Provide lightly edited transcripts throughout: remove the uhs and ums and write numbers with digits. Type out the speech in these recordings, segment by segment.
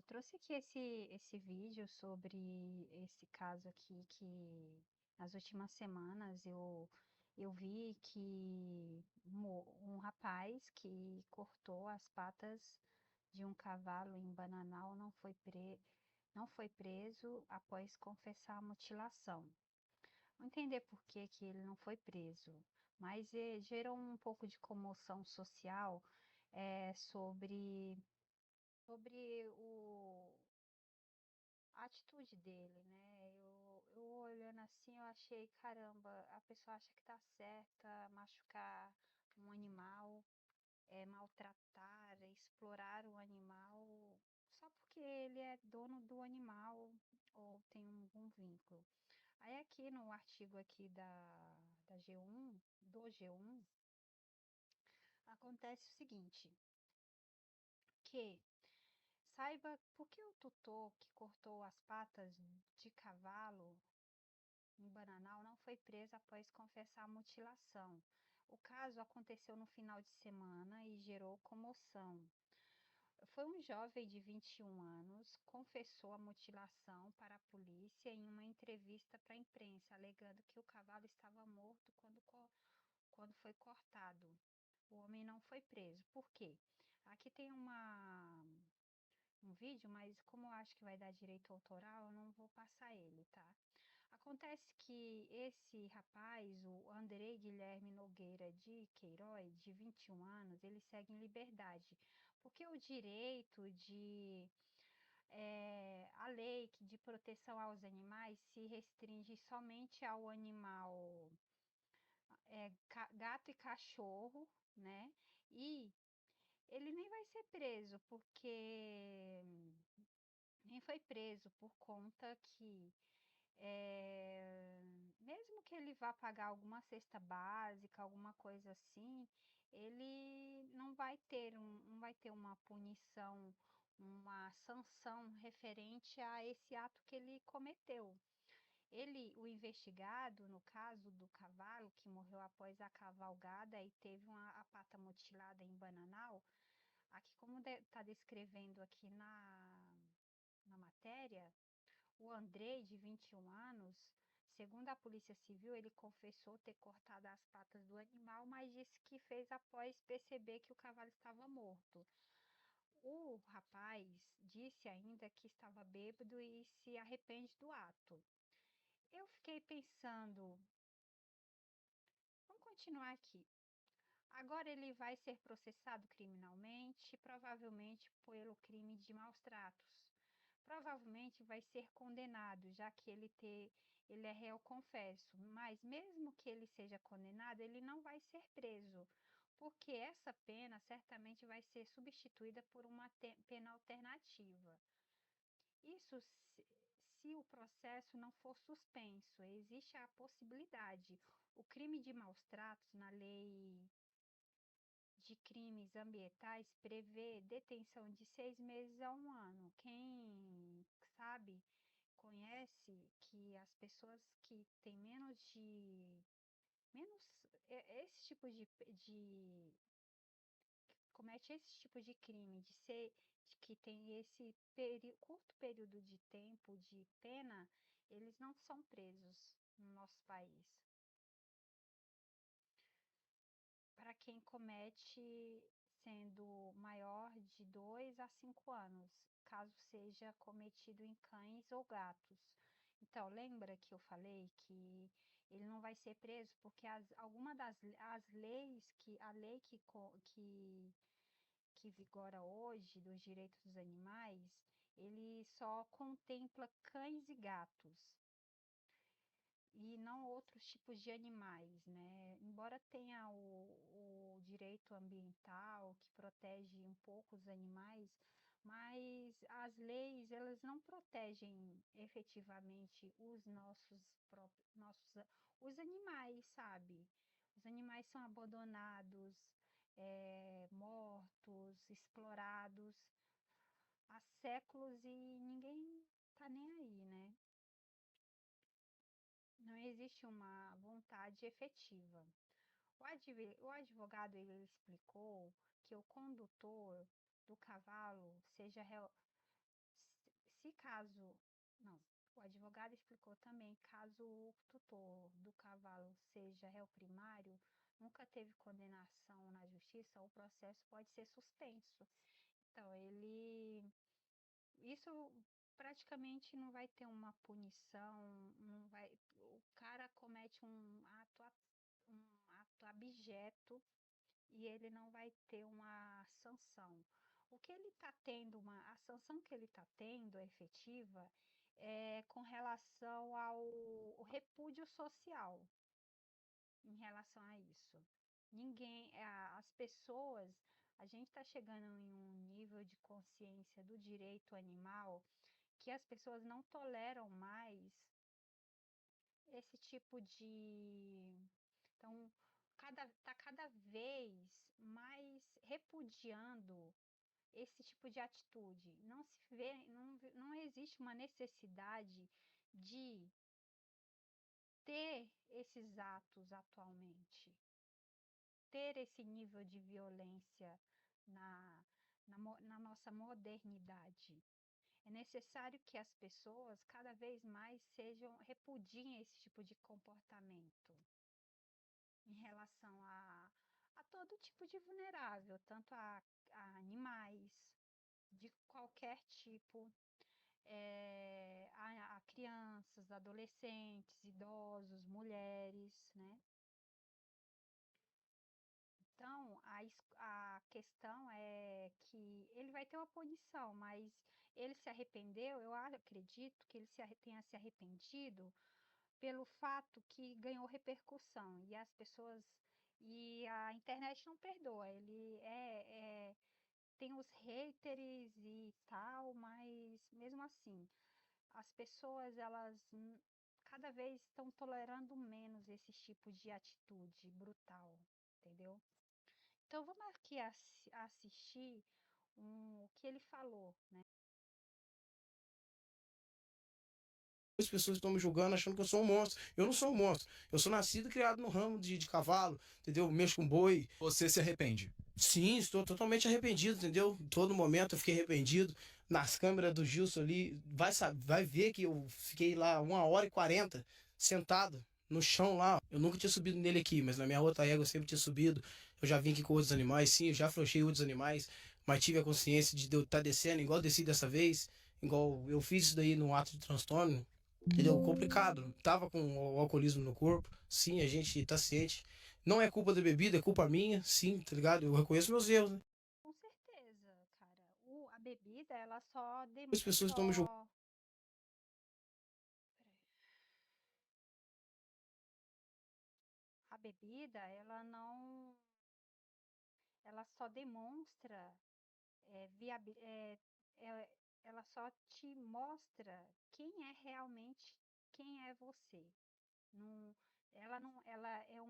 trouxe aqui esse vídeo sobre esse caso aqui que nas últimas semanas eu vi que um rapaz que cortou as patas de um cavalo em Bananal não foi preso após confessar a mutilação. Não entender por que que ele não foi preso, mas gerou um pouco de comoção social sobre a atitude dele, né? Eu olhando assim, eu achei, caramba, a pessoa acha que tá certa machucar um animal, maltratar, explorar o animal, só porque ele é dono do animal ou tem um vínculo. Aí aqui no artigo aqui da G1, do G1, acontece o seguinte, que saiba por que o tutor que cortou as patas de cavalo em Bananal não foi preso após confessar a mutilação. O caso aconteceu no final de semana e gerou comoção. Foi um jovem de 21 anos, confessou a mutilação para a polícia em uma entrevista para a imprensa, alegando que o cavalo estava morto quando foi cortado. O homem não foi preso. Por quê? Aqui tem um vídeo, mas como eu acho que vai dar direito autoral, eu não vou passar ele, tá? Acontece que esse rapaz, o Andrei Guilherme Nogueira de Queiroz, de 21 anos, ele segue em liberdade, porque o direito a lei de proteção aos animais se restringe somente ao animal gato e cachorro, né? E ele nem vai ser preso, porque nem foi preso por conta que eh, mesmo que ele vá pagar alguma cesta básica, alguma coisa assim, ele não vai ter uma punição, uma sanção referente a esse ato que ele cometeu. Ele, o investigado, no caso do cavalo que morreu após a cavalgada e teve a pata mutilada em Bananal, aqui como está descrevendo aqui na matéria, o Andrei, de 21 anos, segundo a Polícia Civil, ele confessou ter cortado as patas do animal, mas disse que fez após perceber que o cavalo estava morto. O rapaz disse ainda que estava bêbado e se arrepende do ato. Eu fiquei pensando, vamos continuar aqui. Agora ele vai ser processado criminalmente, provavelmente pelo crime de maus tratos. Provavelmente vai ser condenado, já que ele é réu confesso. Mas mesmo que ele seja condenado, ele não vai ser preso, porque essa pena certamente vai ser substituída por uma pena alternativa. Isso se o processo não for suspenso, existe a possibilidade. O crime de maus tratos na lei de crimes ambientais prevê detenção de 6 meses a um ano. Quem sabe, conhece que as pessoas que têm esse tipo de comete esse tipo de crime, de que tem esse curto período de tempo de pena, eles não são presos no nosso país. Para quem comete sendo maior de 2 a 5 anos, caso seja cometido em cães ou gatos. Então, lembra que eu falei que ele não vai ser preso porque alguma as leis a lei que vigora hoje dos direitos dos animais, ele só contempla cães e gatos e não outros tipos de animais, né? Embora tenha o direito ambiental que protege um pouco os animais, mas as leis elas não protegem efetivamente os os animais, sabe? Os animais são abandonados, mortos, explorados há séculos e ninguém tá nem aí, né? Não existe uma vontade efetiva. O advogado ele explicou que o condutor do cavalo se caso, não, o advogado explicou também, caso o tutor do cavalo seja réu primário, nunca teve condenação na justiça, o processo pode ser suspenso. Então, isso praticamente não vai ter uma punição, não vai, o cara comete um ato abjeto e ele não vai ter uma sanção. O que ele está tendo, a sanção que ele está tendo efetiva é com relação ao repúdio social em relação a isso. As pessoas, a gente está chegando em um nível de consciência do direito animal que as pessoas não toleram mais esse tipo de. Então, tá cada vez mais repudiando esse tipo de atitude. Não se vê, não existe uma necessidade de ter esses atos atualmente, ter esse nível de violência na, na nossa modernidade. É necessário que as pessoas cada vez mais repudiem esse tipo de comportamento em relação a todo tipo de vulnerável, tanto a animais de qualquer tipo, a crianças, adolescentes, idosos, mulheres, né? Então, a questão é que ele vai ter uma punição, mas ele se arrependeu, eu acredito que ele tenha se arrependido pelo fato que ganhou repercussão e as pessoas e a internet não perdoa. Ele tem os haters e tal, mas mesmo assim, as pessoas cada vez estão tolerando menos esse tipo de atitude brutal, entendeu? Então vamos aqui assistir o que ele falou, né? As pessoas estão me julgando achando que eu sou um monstro. Eu não sou um monstro. Eu sou nascido e criado no ramo de cavalo, entendeu? Mexo com boi. Você se arrepende? Sim, estou totalmente arrependido, entendeu? Em todo momento eu fiquei arrependido. Nas câmeras do Gilson ali, vai ver que eu fiquei lá 1h40 sentado no chão lá. Eu nunca tinha subido nele aqui, mas na minha outra égua eu sempre tinha subido. Eu já vim aqui com outros animais, sim, eu já afrouxei outros animais, mas tive a consciência de eu estar descendo, igual eu desci dessa vez, igual eu fiz isso daí no ato de transtorno. Entendeu? Complicado. Tava com o alcoolismo no corpo. Sim, a gente tá ciente. Não é culpa da bebida, é culpa minha. Sim, tá ligado? Eu reconheço meus erros, né? Com certeza, cara. A bebida, ela só, As pessoas estão me julgando. só... Peraí. A bebida, ela só demonstra, é, ela só te mostra quem é realmente, quem é você. Não, ela é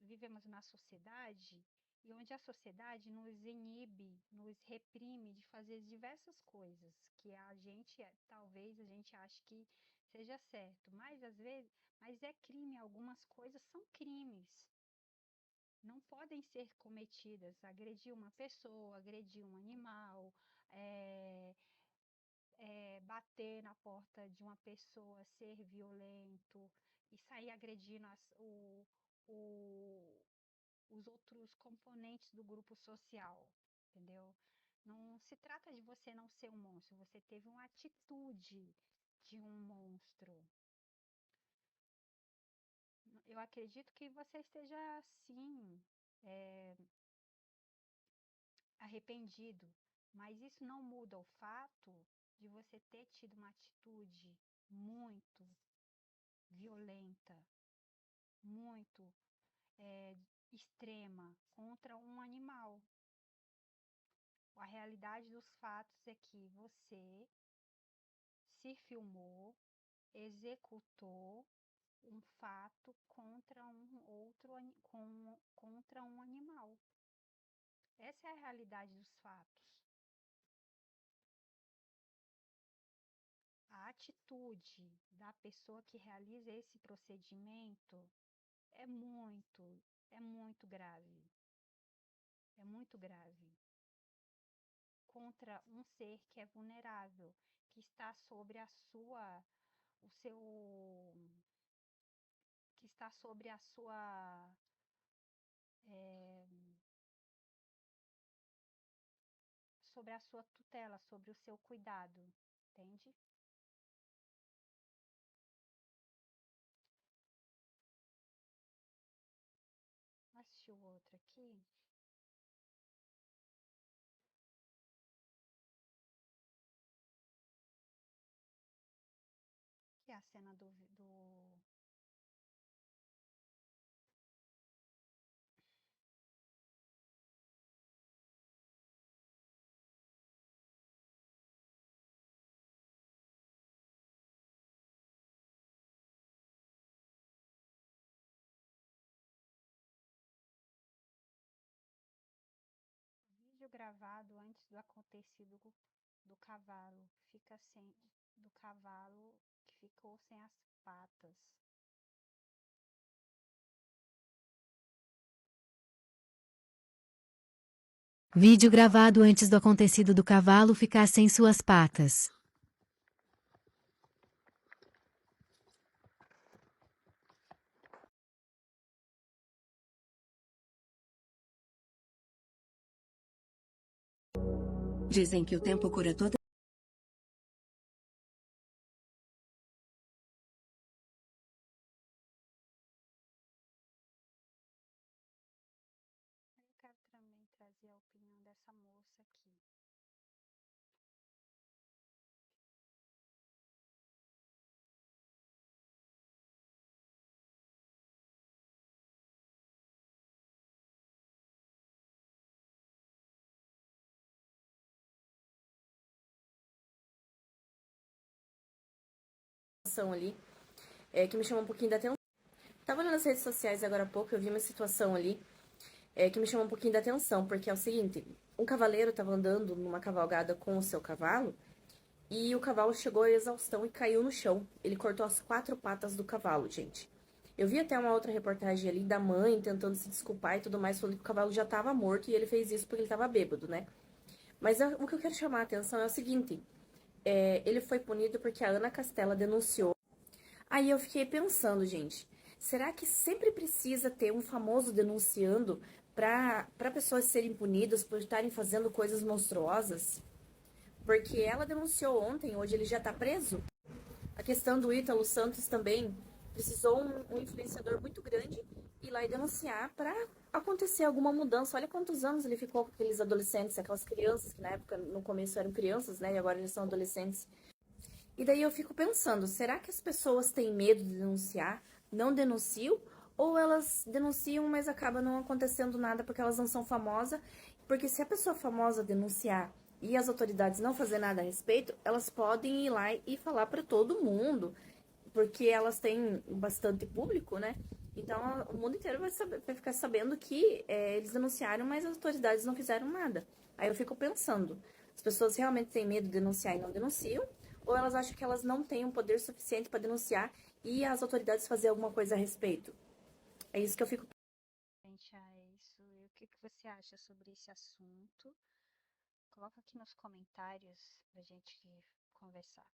vivemos na sociedade e onde a sociedade nos inibe, nos reprime de fazer diversas coisas que talvez a gente ache que seja certo, mas às vezes, mas é crime, algumas coisas são crimes. Não podem ser cometidas, agredir uma pessoa, agredir um animal, é, bater na porta de uma pessoa, ser violento e sair agredindo o, os outros componentes do grupo social, entendeu? Não se trata de você não ser um monstro, você teve uma atitude de um monstro. Eu acredito que você esteja, sim, é, arrependido, mas isso não muda o fato de você ter tido uma atitude muito violenta, muito é, extrema contra um animal. A realidade dos fatos é que você se filmou, executou um fato contra um outro contra um animal. Essa é a realidade dos fatos. A atitude da pessoa que realiza esse procedimento é muito grave. É muito grave. contra um ser que é vulnerável, que está sobre a sua, o seu, que está sobre a sua, é, sobre a sua tutela, sobre o seu cuidado, entende? Assistiu outro aqui, que é a cena do vídeo gravado antes do acontecido do cavalo, fica sem do cavalo que ficou sem as patas. Vídeo gravado antes do acontecido do cavalo ficar sem suas patas. Dizem que o tempo cura toda. Eu quero também trazer a opinião dessa moça aqui. Ali, que me chamou um pouquinho da atenção. Tava olhando nas redes sociais agora há pouco, eu vi uma situação ali que me chamou um pouquinho da atenção, porque é o seguinte, um cavaleiro estava andando numa cavalgada com o seu cavalo, e o cavalo chegou à exaustão e caiu no chão. Ele cortou as 4 patas do cavalo, gente. Eu vi até uma outra reportagem ali da mãe tentando se desculpar e tudo mais, falando que o cavalo já estava morto e ele fez isso porque ele estava bêbado, né? Mas o que eu quero chamar a atenção é o seguinte, ele foi punido porque a Ana Castela denunciou. Aí eu fiquei pensando, gente, será que sempre precisa ter um famoso denunciando para pessoas serem punidas por estarem fazendo coisas monstruosas? Porque ela denunciou ontem, hoje ele já tá preso. A questão do Ítalo Santos também precisou um influenciador muito grande ir lá e denunciar para acontecer alguma mudança. Olha quantos anos ele ficou com aqueles adolescentes, aquelas crianças que na época, no começo eram crianças, né? E agora eles são adolescentes. E daí eu fico pensando, será que as pessoas têm medo de denunciar, não denunciam? Ou elas denunciam, mas acaba não acontecendo nada porque elas não são famosas? Porque se a pessoa famosa denunciar e as autoridades não fazer nada a respeito, elas podem ir lá e falar para todo mundo, porque elas têm bastante público, né? Então o mundo inteiro vai ficar sabendo que eles denunciaram, mas as autoridades não fizeram nada. Aí eu fico pensando, as pessoas realmente têm medo de denunciar e não denunciam? Ou elas acham que elas não têm um poder suficiente para denunciar e as autoridades fazer alguma coisa a respeito? É isso que eu fico. Gente, é isso. E o que que você acha sobre esse assunto? Coloca aqui nos comentários pra gente conversar.